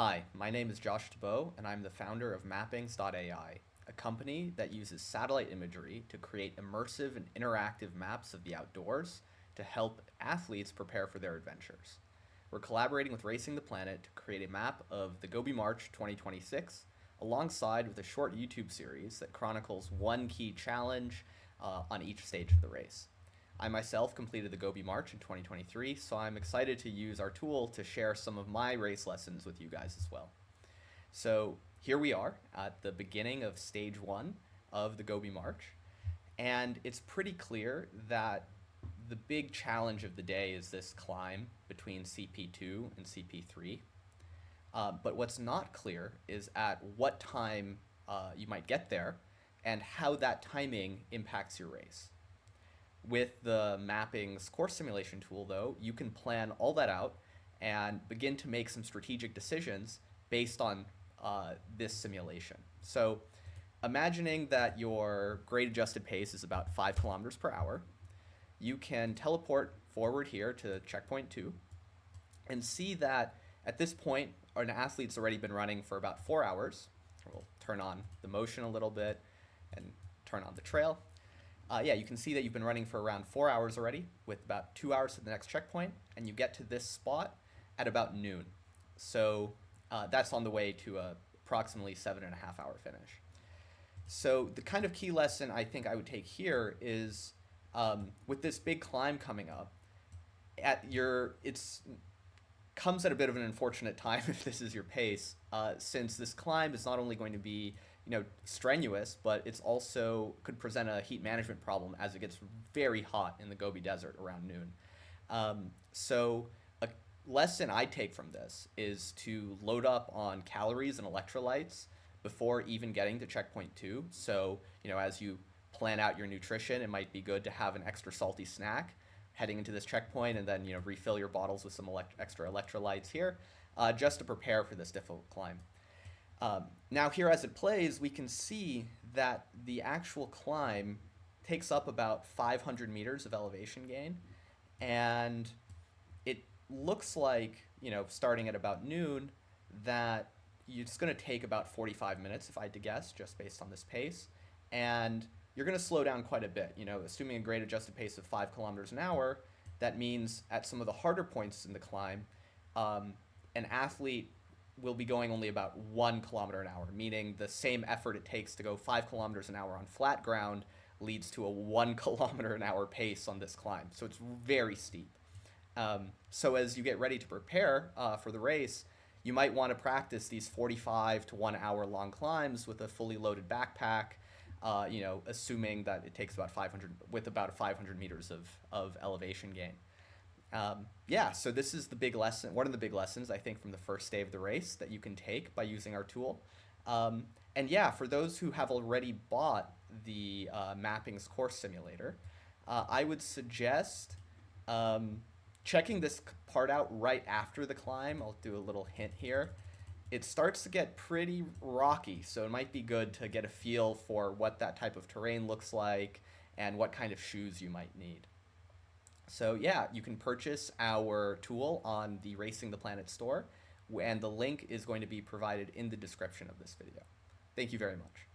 Hi, my name is Josh DeBow, and I'm the founder of Mappings.ai, a company that uses satellite imagery to create immersive and interactive maps of the outdoors to help athletes prepare for their adventures. We're collaborating with Racing the Planet to create a map of the Gobi March 2026, alongside with a short YouTube series that chronicles one key challenge on each stage of the race. I myself completed the Gobi March in 2023, so I'm excited to use our tool to share some of my race lessons with you guys as well. So here we are at the beginning of stage one of the Gobi March, and it's pretty clear that the big challenge of the day is this climb between CP2 and CP3. But what's not clear is at what time you might get there and how that timing impacts your race. With the Mappings course simulation tool, though, you can plan all that out and begin to make some strategic decisions based on this simulation. So imagining that your grade adjusted pace is about 5 kilometers per hour, you can teleport forward here to checkpoint 2 and see that at this point, an athlete's already been running for about 4 hours. We'll turn on the motion a little bit and turn on the trail. Yeah, you can see that you've been running for around 4 hours already, with about 2 hours to the next checkpoint, and you get to this spot at about noon. So that's on the way to a approximately 7.5 hour finish. So the kind of key lesson I think I would take here is with this big climb coming up, it's comes at a bit of an unfortunate time if this is your pace, since this climb is not only going to be strenuous, but it's also could present a heat management problem as it gets very hot in the Gobi Desert around noon. So a lesson I take from this is to load up on calories and electrolytes before even getting to checkpoint 2. So, as you plan out your nutrition, it might be good to have an extra salty snack heading into this checkpoint, and then refill your bottles with some extra electrolytes here, just to prepare for this difficult climb. Now here as it plays, we can see that the actual climb takes up about 500 meters of elevation gain, and it looks like, starting at about noon, that it's going to take about 45 minutes, if I had to guess, just based on this pace, and you're going to slow down quite a bit. Assuming a grade adjusted pace of 5 kilometers an hour, that means at some of the harder points in the climb, an athlete will be going only about 1 kilometer an hour, meaning the same effort it takes to go 5 kilometers an hour on flat ground leads to a 1 kilometer an hour pace on this climb. So it's very steep. So as you get ready to prepare for the race, you might want to practice these 45 to 1 hour long climbs with a fully loaded backpack, assuming that it takes about 500 meters of elevation gain. Yeah, so this is the big lesson, one of the big lessons I think from the first day of the race that you can take by using our tool. And yeah, for those who have already bought the Mappings course simulator, I would suggest checking this part out right after the climb. I'll do a little hint here. It starts to get pretty rocky, so it might be good to get a feel for what that type of terrain looks like and what kind of shoes you might need. So yeah, you can purchase our tool on the Racing the Planet store, and the link is going to be provided in the description of this video. Thank you very much.